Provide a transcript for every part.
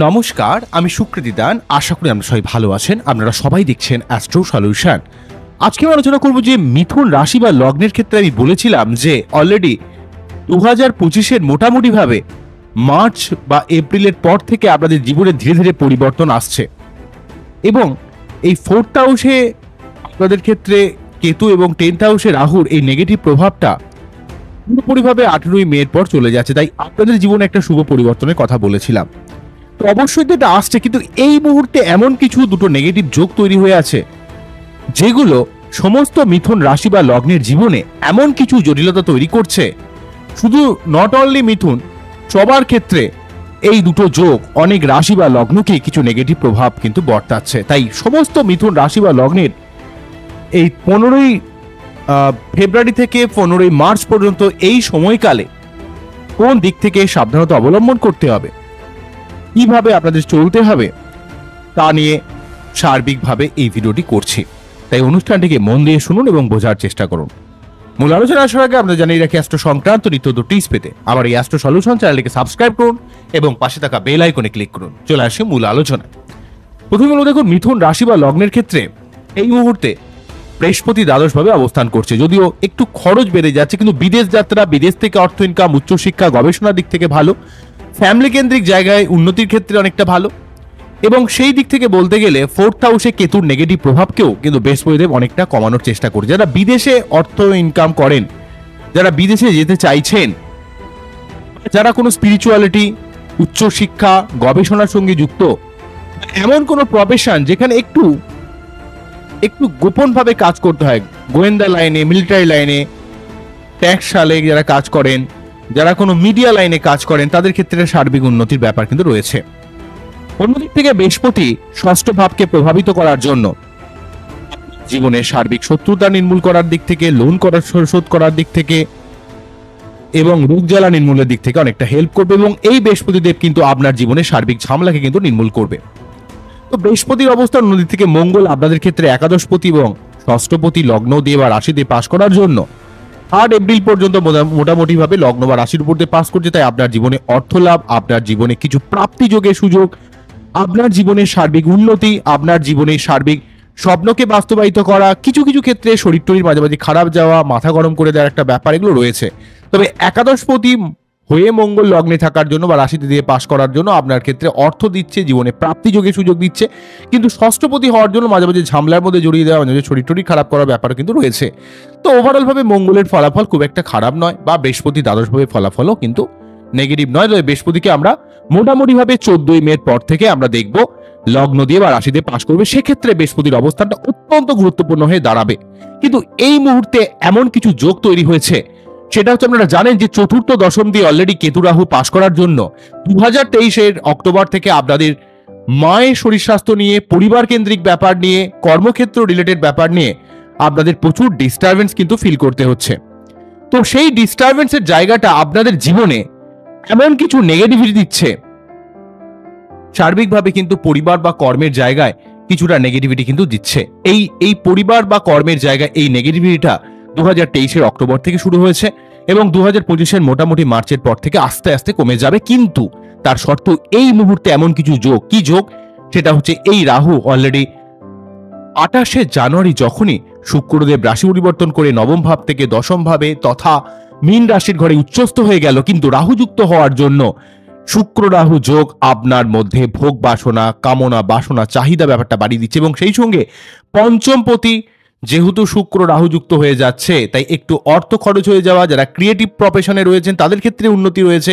নমস্কার, আমি সুকৃতি দান। আশা করি আমরা সবাই ভালো আছেন। আপনারা সবাই দেখছেন অ্যাস্ট্রো সলিউশন। আজকে আমি আলোচনা করব যে মিথুন রাশি বা লগ্নের ক্ষেত্রে আমি বলেছিলাম যে অলরেডি 2025-এর মোটামুটিভাবে মার্চ বা এপ্রিলের পর থেকে আপনাদের জীবনে ধীরে ধীরে পরিবর্তন আসছে এবং এই 4th হাউসে আপনাদের ক্ষেত্রে কেতু এবং 10th হাউসে রাহুর এই নেগেটিভ প্রভাবটা পুরোপুরিভাবে 18ই মের পর চলে যাচ্ছে। তাই আপনাদের জীবনে একটা শুভ পরিবর্তনের কথা বলেছিলাম। তো অবশ্যই এটা আসছে, কিন্তু এই মুহূর্তে এমন কিছু দুটো নেগেটিভ যোগ তৈরি হয়ে আছে যেগুলো সমস্ত মিথুন রাশি বা লগ্নের জীবনে এমন কিছু জটিলতা তৈরি করছে। শুধু নট অনলি মিথুন, সবার ক্ষেত্রে এই দুটো যোগ অনেক রাশি বা লগ্নকে কিছু নেগেটিভ প্রভাব কিন্তু বর্তাচ্ছে। তাই সমস্ত মিথুন রাশি বা লগ্নের এই 15ই ফেব্রুয়ারি থেকে 15ই মার্চ পর্যন্ত এই সময়কালে কোন দিক থেকে সাবধানতা অবলম্বন করতে হবে, কিভাবে আপনাদের চলতে হবে, তা নিয়ে সার্বিকভাবে এই ভিডিওটি করছি। তাই অনুষ্ঠানটিকে মন দিয়ে শুনুন এবং বোঝার চেষ্টা করুন। মূল আলোচনা আসার আগে আমরা জানিয়ে রাখি অ্যাস্ট্রো সংক্রান্ত নিত্য টিপস পেতে আমার এই অ্যাস্ট্রো সলিউশন চ্যানেলটিকে সাবস্ক্রাইব করুন এবং পাশে থাকা বেল আইকনে ক্লিক করুন। চলে আসি মূল আলোচনায়। প্রথমে হলো দেখুন, মিথুন রাশি বা লগ্নের ক্ষেত্রে এই মুহূর্তে বৃহস্পতি দ্বাদশভাবে অবস্থান করছে। যদিও একটু খরচ বেড়ে যাচ্ছে, কিন্তু বিদেশ যাত্রা, বিদেশ থেকে অর্থ ইনকাম, উচ্চশিক্ষা, গবেষণার দিক থেকে ভালো, ফ্যামিলি কেন্দ্রিক জায়গায় উন্নতির ক্ষেত্রে অনেকটা ভালো। এবং সেই দিক থেকে বলতে গেলে 4th হাউসে কেতুর নেগেটিভ প্রভাবকেও কিন্তু বৃহস্পতিদেব অনেকটা কমানোর চেষ্টা করছে। যারা বিদেশে অর্থ ইনকাম করেন, যারা বিদেশে যেতে চাইছেন, যারা কোনো স্পিরিচুয়ালিটি, উচ্চশিক্ষা, গবেষণার সঙ্গে যুক্ত, এমন কোনো প্রফেশন যেখানে একটু গোপনভাবে কাজ করতে হয়, গোয়েন্দা লাইনে, মিলিটারি লাইনে, ট্যাক্স সালে যারা কাজ করেন, যারা কোনো মিডিয়া লাইনে কাজ করেন, তাদের ক্ষেত্রে সার্বিক উন্নতির ব্যাপার কিন্তু রয়েছে। অন্যদিক থেকে বৃহস্পতি ষষ্ঠ ভাবকে প্রভাবিত করার জন্য জীবনে সার্বিক শত্রুতা নির্মূল করার দিক থেকে, লোন শোধ করার দিক থেকে এবং রোগ জ্বালা নির্মূলের দিক থেকে অনেকটা হেল্প করবে। এবং এই বৃহস্পতিদেব কিন্তু আপনার জীবনে সার্বিক ঝামেলাকে কিন্তু নির্মূল করবে। তো বৃহস্পতির অবস্থান, অন্যদিক থেকে মঙ্গল আপনাদের ক্ষেত্রে একাদশপতি এবং ষষ্ঠপতি লগ্ন দিয়ে বা রাশি দিয়ে পাশ করার জন্য 8 এপ্রিল পর্যন্ত মোটামুটি ভাবে লগ্ন বা রাশির উপর দিয়ে পাস করছে। তাই আপনার জীবনে অর্থ লাভ, আপনার জীবনে কিছু প্রাপ্তি যোগের সুযোগ, আপনার জীবনে সার্বিক উন্নতি, আপনার জীবনে সার্বিক স্বপ্নকে বাস্তবায়িত করা, কিছু কিছু ক্ষেত্রে শরীর টরীর মাঝে মাঝে খারাপ যাওয়া, মাথা গরম করে দেওয়ার একটা ব্যাপার এগুলো রয়েছে। তবে একাদশপতি হয়ে মঙ্গল লগ্নে থাকার জন্য বা রাশিতে দিয়ে পাশ করার জন্য আপনার ক্ষেত্রে অর্থ দিচ্ছে, জীবনে প্রাপ্তি যোগের সুযোগ দিচ্ছে। কিন্তু ষষ্ঠপতি হওয়ার জন্য মাঝে মাঝে ঝামেলার মধ্যে জড়িয়ে দেওয়া, মাঝে শরীর টরীর খারাপ করার ব্যাপার কিন্তু রয়েছে। তো ওভারঅল ভাবে মঙ্গলের ফলাফল খুব একটা খারাপ নয়, বা বৃহস্পতি দ্বাদশভাবে ফলাফলও কিন্তু নেগেটিভ নয়। তবে বৃহস্পতিকে আমরা মোটামুটিভাবে 14ই মের পর থেকে আমরা দেখব লগ্ন দিয়ে বা রাশি দিয়ে পাশ করবে। সেক্ষেত্রে বৃহস্পতির অবস্থানটা অত্যন্ত গুরুত্বপূর্ণ হয়ে দাঁড়াবে। কিন্তু এই মুহূর্তে এমন কিছু যোগ তৈরি হয়েছে, সেটা হচ্ছে আপনারা জানেন যে চতুর্থ দশম দিয়ে অলরেডি কেতু রাহু পাশ করার জন্য 2023-এর অক্টোবর থেকে আপনাদের মায়ের শরীর স্বাস্থ্য নিয়ে, পরিবার কেন্দ্রিক ব্যাপার নিয়ে, কর্মক্ষেত্র রিলেটেড ব্যাপার নিয়ে আপনাদের প্রচুর ডিস্টারবেন্স কিন্তু ফিল করতে হচ্ছে। তো সেই ডিস্টারবেন্সের জায়গাটা আপনাদের জীবনে এমন কিছু নেগেটিভিটি দিচ্ছে, সার্বিকভাবে কিন্তু পরিবার বা কর্মের জায়গায় কিছুটা নেগেটিভিটি কিন্তু দিচ্ছে। এই পরিবার বা কর্মের জায়গায় এই নেগেটিভিটিটা 2023-এর অক্টোবর থেকে শুরু হয়েছে এবং 2025-এর মোটামুটি মার্চের পর থেকে আস্তে আস্তে কমে যাবে। কিন্তু তার শর্ত এই মুহূর্তে এমন কিছু যোগ, কি যোগ, সেটা হচ্ছে এই রাহু অলরেডি 28শে জানুয়ারি যখনই শুক্রদেব রাশি পরিবর্তন করে নবম ভাব থেকে দশম ভাবে তথা মীন রাশির ঘরে উচ্চস্থ হয়ে গেল। কিন্তু রাহু যুক্ত হওয়ার জন্য শুক্র রাহু যোগ আপনার মধ্যে ভোগ বাসনা, কামনা বাসনা, চাহিদা ব্যাপারটা বাড়িয়ে দিচ্ছে। এবং সেই সঙ্গে পঞ্চমপতি যেহেতু শুক্র রাহু যুক্ত হয়ে যাচ্ছে, তাই একটু অর্থ খরচ হয়ে যাওয়া, যারা ক্রিয়েটিভ প্রফেশনে রয়েছেন তাদের ক্ষেত্রে উন্নতি রয়েছে,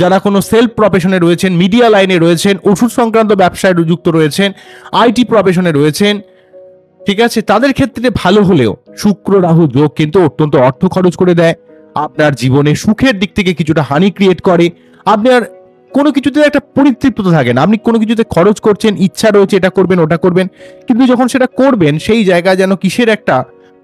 যারা কোনো সেলফ প্রফেশনে রয়েছেন, মিডিয়া লাইনে রয়েছেন, ওষুধ সংক্রান্ত ব্যবসায় যুক্ত রয়েছেন, আইটি প্রফেশনে রয়েছেন, ঠিক আছে, তাদের ক্ষেত্রে ভালো হলেও শুক্র রাহু যোগ কিন্তু অত্যন্ত অর্থ খরচ করে দেয়। আপনার জীবনে সুখের দিক থেকে কিছুটা হানি ক্রিয়েট করে। আপনার কোনো কিছুতে একটা পরিতৃপ্ততা থাকে না, আপনি কোনো কিছুতে খরচ করছেন, ইচ্ছা রয়েছে এটা করবেন ওটা করবেন, কিন্তু যখন সেটা করবেন সেই জায়গায় যেন কিসের একটা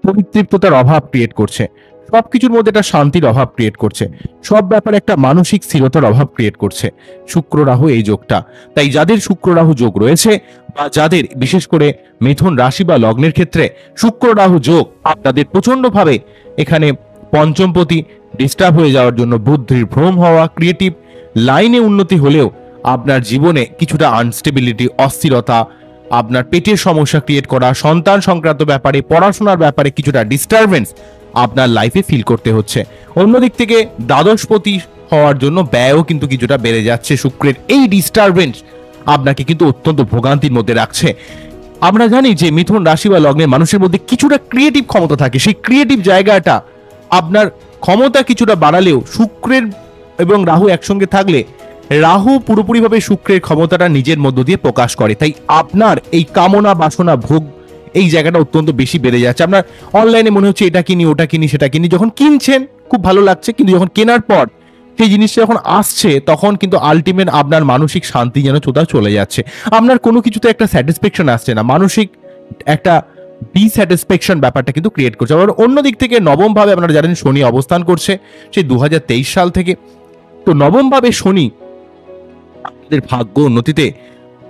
পরিতৃপ্ততার অভাব ক্রিয়েট করছে, সবকিছুর মধ্যে একটা শান্তির অভাব ক্রিয়েট করছে, সব ব্যাপারে একটা মানসিক স্থিরতার অভাব ক্রিয়েট করছে শুক্র রাহু এই যোগটা। তাই যাদের শুক্র রাহু যোগ রয়েছে বা যাদের বিশেষ করে মিথুন রাশি বা লগ্নের ক্ষেত্রে শুক্র রাহু যোগ আপনাদের প্রচন্ডভাবে এখানে পঞ্চমপতি ডিস্টার্ব হয়ে যাওয়ার জন্য বুদ্ধির ভ্রম হওয়া, ক্রিয়েটিভ লাইনে উন্নতি হলেও আপনার জীবনে কিছুটা আনস্টেবিলিটি, অস্থিরতা, আপনার পেটের সমস্যা ক্রিয়েট করা, সন্তান সংক্রান্ত ব্যাপারে, পড়াশোনার ব্যাপারে কিছুটা ডিস্টারবেন্স আপনার লাইফে ফিল করতে হচ্ছে। অন্যদিক থেকে দ্বাদশপতি হওয়ার জন্য ব্যয়ও কিন্তু কিছুটা বেড়ে যাচ্ছে। শুক্রের এই ডিস্টারবেন্স আপনাকে কিন্তু অত্যন্ত ভোগান্তির মধ্যে রাখছে। আমরা জানি যে মিথুন রাশি বা লগ্নের মানুষের মধ্যে কিছুটা ক্রিয়েটিভ ক্ষমতা থাকে। সেই ক্রিয়েটিভ জায়গাটা আপনার ক্ষমতা কিছুটা বাড়ালেও শুক্রের এবং রাহু একসঙ্গে থাকলে রাহু পুরোপুরিভাবে শুক্রের ক্ষমতাটা নিজের মধ্য দিয়ে প্রকাশ করে। তাই আপনার এই কামনা বাসনা ভোগ এই জায়গাটা অত্যন্ত বেশি বেড়ে যাচ্ছে। আপনার অনলাইনে মনে হচ্ছে এটা কিনি, ওটা কিনি, সেটা কিনি, যখন কিনছেন খুব ভালো লাগছে, কিন্তু যখন কেনার পর সেই জিনিসটা যখন আসছে তখন কিন্তু আলটিমেট আপনার মানসিক শান্তি যেন কোথাও চলে যাচ্ছে। আপনার কোনো কিছুতে একটা স্যাটিসফ্যাকশন আসছে না, মানসিক একটা ডিস্যাটিসফ্যাকশন ব্যাপারটা কিন্তু ক্রিয়েট করছে। আবার অন্য দিক থেকে নবম ভাবে আপনারা জানেন শনি অবস্থান করছে সেই 2023 সাল থেকে। তো নবম ভাবে শনি আপনাদের ভাগ্য উন্নতিতে,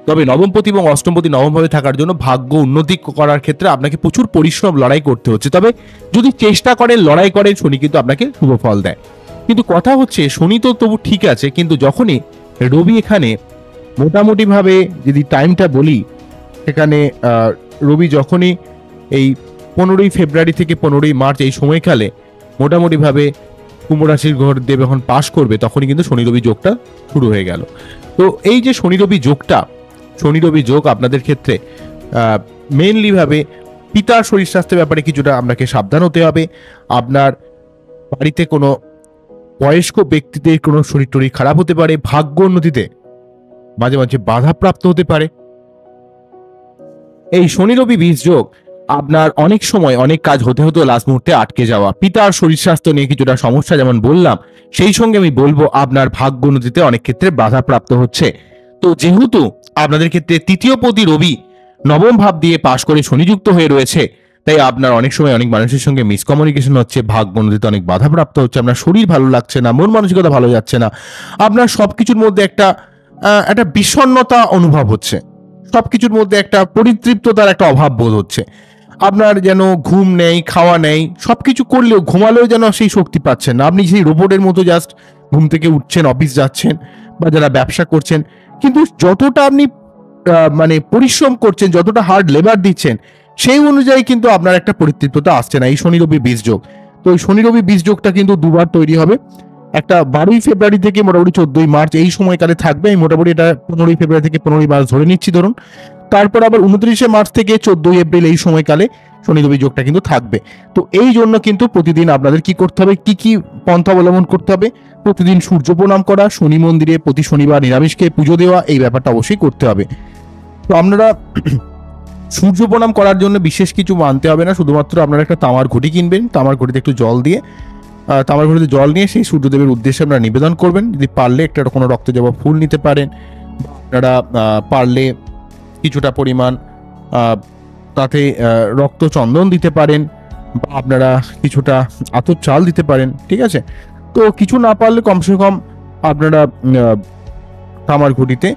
তবে নবমপতি এবং অষ্টমপতি নবমভাবে থাকার জন্য ভাগ্য উন্নতি করার ক্ষেত্রে আপনাকে প্রচুর পরিশ্রম লড়াই করতে হচ্ছে। তবে যদি চেষ্টা করেন, লড়াই করেন, শনি কিন্তু আপনাকে শুভ ফল দেয়। কিন্তু কথা হচ্ছে শনি তো তবু ঠিক আছে, কিন্তু যখনই রবি এখানে মোটামুটিভাবে যদি টাইমটা বলি, এখানে রবি যখনই এই 15ই ফেব্রুয়ারি থেকে 15ই মার্চ এই সময়কালে মোটামুটিভাবে কুম্ভ রাশির ঘর দেব যখন পাশ করবে তখনই কিন্তু শনি রবি যোগটা শুরু হয়ে গেল। তো এই যে শনি রবি যোগটা, শনি রবি যোগ আপনাদের ক্ষেত্রে মেইনলি ভাবে পিতার শরীর স্বাস্থ্যের ব্যাপারে কিছুটা আপনাকে সাবধান হতে হবে। আপনার বাড়িতে কোনো বয়স্ক ব্যক্তিদের কোনো শরীর টরীর খারাপ হতে পারে, ভাগ্য উন্নতিতে মাঝে মাঝে বাধাপ্রাপ্ত হতে পারে। এই শনি রবি বীজ যোগ আপনার অনেক সময় অনেক কাজ হতে হতে লাস্ট মুহূর্তে আটকে যাওয়া, পিতার শরীর স্বাস্থ্য নিয়ে কিছুটা সমস্যা যেমন বললাম, সেই সঙ্গে আমি বলবো আপনার ভাগ্য উন্নতিতে অনেক ক্ষেত্রে বাধাপ্রাপ্ত হচ্ছে। তো যেহেতু আপনাদের ক্ষেত্রে তৃতীয় পতি রবি নবম ভাব দিয়ে পাশ করে শনিযুক্ত হয়ে রয়েছে, তাই আপনার অনেক সময় অনেক মানুষের সঙ্গে মিসকমিউনিকেশন হচ্ছে, ভাগ্য উন্নতিতে অনেক বাধাপ্রাপ্ত হচ্ছে, আপনার শরীর ভালো লাগছে না, মন মানসিকতা ভালো যাচ্ছে না, আপনার সবকিছুর মধ্যে একটা বিষণ্ণতা অনুভব হচ্ছে, সবকিছুর মধ্যে একটা পরিতৃপ্ততার একটা অভাব বোধ হচ্ছে। আপনার যেন ঘুম নেই, খাওয়া নেই, সবকিছু করলেও ঘুমালেও যেন সেই শক্তি পাচ্ছেন না। আপনি সেই রোবটের মতো জাস্ট ঘুম থেকে উঠছেন, অফিস যাচ্ছেন বা যারা ব্যবসা করছেন, কিন্তু যতটা আপনি মানে পরিশ্রম করছেন, যতটা হার্ড লেবার দিচ্ছেন, সেই অনুযায়ী কিন্তু আপনার একটা পরিতৃপ্ততা আসছে না। এই শনি রবি বীজ যোগ, তো এই শনি রবি বীজ যোগটা কিন্তু দুবার তৈরি হবে। একটা 12ই ফেব্রুয়ারি থেকে মোটামুটি 14ই মার্চ এই সময়কালে থাকবে। এই মোটামুটি এটা 15ই ফেব্রুয়ারি থেকে 15ই মার্চ ধরে নিচ্ছি ধরুন। তারপর আবার 29শে মার্চ থেকে 14ই এপ্রিল এই সময়কালে শনি রবি যোগটা কিন্তু থাকবে। তো এই জন্য কিন্তু প্রতিদিন আপনাদের কি করতে হবে, কি কি পন্থা অবলম্বন করতে হবে? প্রতিদিন সূর্য প্রণাম করা, শনি মন্দিরে প্রতি শনিবার নিরামিষকে পুজো দেওয়া, এই ব্যাপারটা অবশ্যই করতে হবে। তো আপনারা সূর্য প্রণাম করার জন্য বিশেষ কিছু মানতে হবে না, শুধুমাত্র আপনারা একটা তামার ঘটি কিনবেন, তামার ঘটিতে একটু জল দিয়ে, তামার ঘটিতে জল নিয়ে সেই সূর্যদেবের উদ্দেশ্যে আপনারা নিবেদন করবেন। যদি পারলে একটা কোনো রক্তজবা ফুল নিতে পারেন, আপনারা পারলে কিছুটা পরিমাণ তাতে রক্ত চন্দন দিতে পারেন, বা আপনারা কিছুটা আতর চাল দিতে পারেন, ঠিক আছে। তো কিছু না পারলে কমসে কম আপনারা তামার ঘটিতে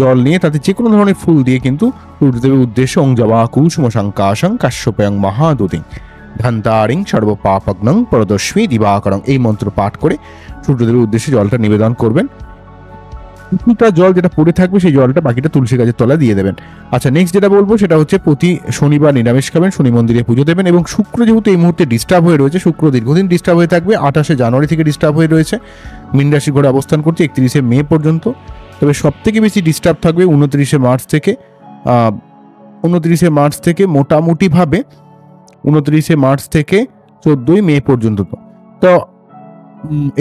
জল নিয়ে তাতে যে কোনো ধরনের ফুল দিয়ে কিন্তু সূর্যদেবের উদ্দেশ্যে ওং জবা কুসুম শঙ্কাশং কাশ্যপয়ং মহাদুদিং ধন্তারিং সর্বপাপগ্নং পরদস্মী দিবাকরং এই মন্ত্র পাঠ করে সূর্যদেবের উদ্দেশ্যে জলটা নিবেদন করবেন। কিছুটা জল যেটা পড়ে থাকবে সেই জলটা বাকিটা তুলসী গাছের তলায় দিয়ে দেবেন। আচ্ছা, নেক্সট যেটা বলবো সেটা হচ্ছে প্রতি শনিবার নিরামিষ খাবেন, শনি মন্দিরে পুজো দেবেন। এবং শুক্র যেহেতু এই মুহূর্তে ডিস্টার্ব হয়ে রয়েছে, শুক্র দীর্ঘদিন ডিস্টার্ব হয়ে থাকবে, 28শে জানুয়ারি থেকে ডিস্টার্ব হয়ে রয়েছে, মীন রাশি ঘরে অবস্থান করছে 31শে মে পর্যন্ত। তবে সব থেকে বেশি ডিস্টার্ব থাকবে 29শে মার্চ থেকে মোটামুটিভাবে 29শে মার্চ থেকে 14ই মে পর্যন্ত। তো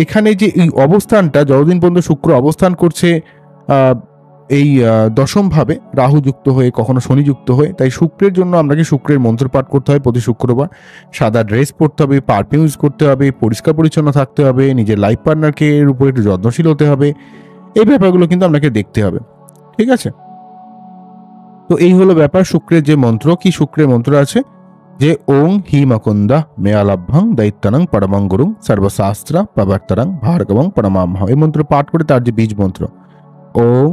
এখানে যে এই অবস্থানটা যতদিন পর্যন্ত শুক্র অবস্থান করছে এই দশম ভাবে রাহু যুক্ত হয়ে, কখনো শনি যুক্ত হয়ে, তাই শুক্রের জন্য আপনাকে শুক্রের মন্ত্র পাঠ করতে হয় প্রতি শুক্রবার। সাদা ড্রেস পরতে হবে, পারফিউম ইউজ করতে হবে, পরিষ্কার পরিচ্ছন্ন থাকতে হবে, নিজের লাইফ পার্টনারকে এর উপরে একটু যত্নশীল হতে হবে, এই ব্যাপারগুলো কিন্তু আপনাকে দেখতে হবে, ঠিক আছে। তো এই হলো ব্যাপার শুক্রের যে মন্ত্র। কি শুক্রের মন্ত্র আছে যে ওং হিমকুন্দা মেয়ালাভ্যং দৈত্যানং পরমং গুরুং সর্বশাস্ত্র প্রবর্তনং ভার্গবং পরমামহ, এই মন্ত্র পাঠ করে তার যে বীজ মন্ত্র ওং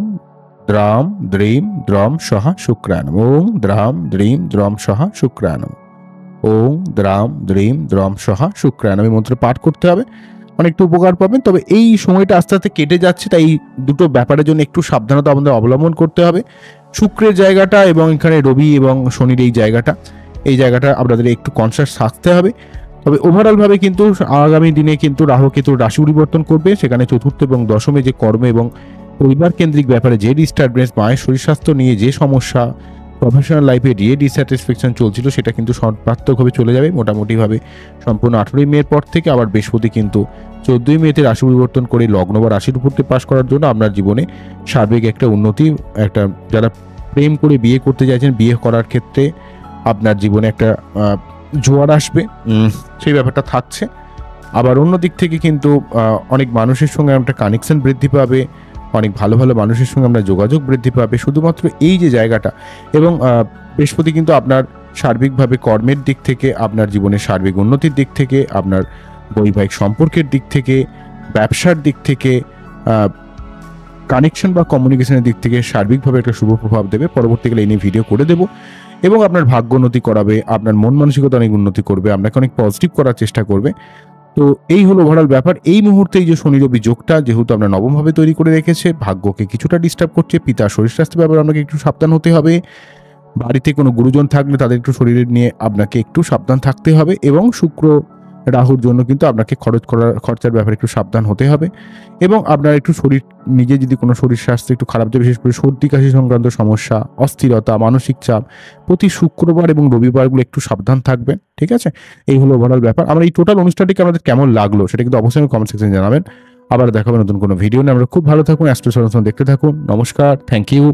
দ্রাম দ্রীম দ্রম সহ শুক্রায়নম, ওং দ্রাম দ্রীম দ্রম সহ শুক্রায়নম, ওং দ্রাম দ্রীম দ্রম সহ শুক্রায়নম, এই মন্ত্র পাঠ করতে হবে। অনেকটা উপকার পাবেন। তবে এই সময়টা আস্তে আস্তে কেটে যাচ্ছে, তাই এই দুটো ব্যাপারের জন্য একটু সাবধানতা আমাদের অবলম্বন করতে হবে। শুক্রের জায়গাটা এবং এখানে রবি এবং শনির এই জায়গাটা আপনাদের একটু কনসিয়াস থাকতে হবে। তবে ওভারঅলভাবে কিন্তু আগামী দিনে কিন্তু রাহু কেতুর রাশি পরিবর্তন করবে, সেখানে চতুর্থ এবং দশমে যে কর্ম এবং পরিবার কেন্দ্রিক ব্যাপারে যে ডিস্টারবেন্স, মায়ের শরীর স্বাস্থ্য নিয়ে যে সমস্যা, প্রফেশনাল লাইফে যে ডিস্যাটিসফ্যাকশন চলছিল সেটা কিন্তু সর্বাত্মকভাবে চলে যাবে মোটামুটিভাবে সম্পূর্ণ 18ই মের পর থেকে। আবার বৃহস্পতি কিন্তু 14ই মেতে রাশি পরিবর্তন করে লগ্ন বা রাশির উপরতে পাস করার জন্য আপনার জীবনে সার্বিক একটা উন্নতি, একটা যারা প্রেম করে বিয়ে করতে চাইছেন, বিয়ে করার ক্ষেত্রে আপনার জীবনে একটা জোয়ার আসবে, সেই ব্যাপারটা থাকছে। আবার অন্য দিক থেকে কিন্তু অনেক মানুষের সঙ্গে একটা কানেকশন বৃদ্ধি পাবে, অনেক ভালো ভালো মানুষের সঙ্গে আমরা যোগাযোগ বৃদ্ধি পাবে শুধুমাত্র এই যে জায়গাটা। এবং বৃহস্পতি কিন্তু আপনার সার্বিকভাবে কর্মের দিক থেকে, আপনার জীবনের সার্বিক উন্নতির দিক থেকে, আপনার বৈবাহিক সম্পর্কের দিক থেকে, ব্যবসার দিক থেকে, কানেকশন বা কমিউনিকেশনের দিক থেকে সার্বিকভাবে একটা শুভ প্রভাব দেবে। পরবর্তীকালে এই নিয়ে ভিডিও করে দেবো। এবং আপনার ভাগ্য উন্নতি করাবে, আপনার মন মানসিকতা অনেক উন্নতি করবে, আপনাকে অনেক পজিটিভ করার চেষ্টা করবে। তো এই হলো ওভারঅল ব্যাপার। এই মুহূর্তে এই যে শনি রবি যোগটা যেহেতু আমরা নবমভাবে তৈরি করে রেখেছে, ভাগ্যকে কিছুটা ডিস্টার্ব করছে। পিতার শরীর স্বাস্থ্যের ব্যাপারে আপনাকে একটু সাবধান হতে হবে। বাড়িতে কোনো গুরুজন থাকলে তাদের একটু শরীরের নিয়ে আপনাকে একটু সাবধান থাকতে হবে। এবং শুক্র রাহুর জন্য কিন্তু আপনাকে খরচার ব্যাপারে একটু সাবধান হতে হবে। এবং আপনার একটু নিজে যদি কোনো শরীর স্বাস্থ্য একটু খারাপ যায়, বিশেষ করে সর্দি কাশি সংক্রান্ত সমস্যা, অস্থিরতা, মানসিক চাপ, প্রতি শুক্রবার এবং রবিবারগুলো একটু সাবধান থাকবেন, ঠিক আছে? এই হলো ওভারঅল ব্যাপার। আমরা এই টোটাল অনুষ্ঠানটিকে আমাদের কেমন লাগলো সেটা কিন্তু অবশ্যই কমেন্ট সেকশনে জানাবেন। আবার দেখাবেন নতুন কোনো ভিডিও নিয়ে। আমরা খুব ভালো থাকুন, অ্যাস্ট্রো সলিউশন দেখতে থাকুন। নমস্কার, থ্যাংক ইউ।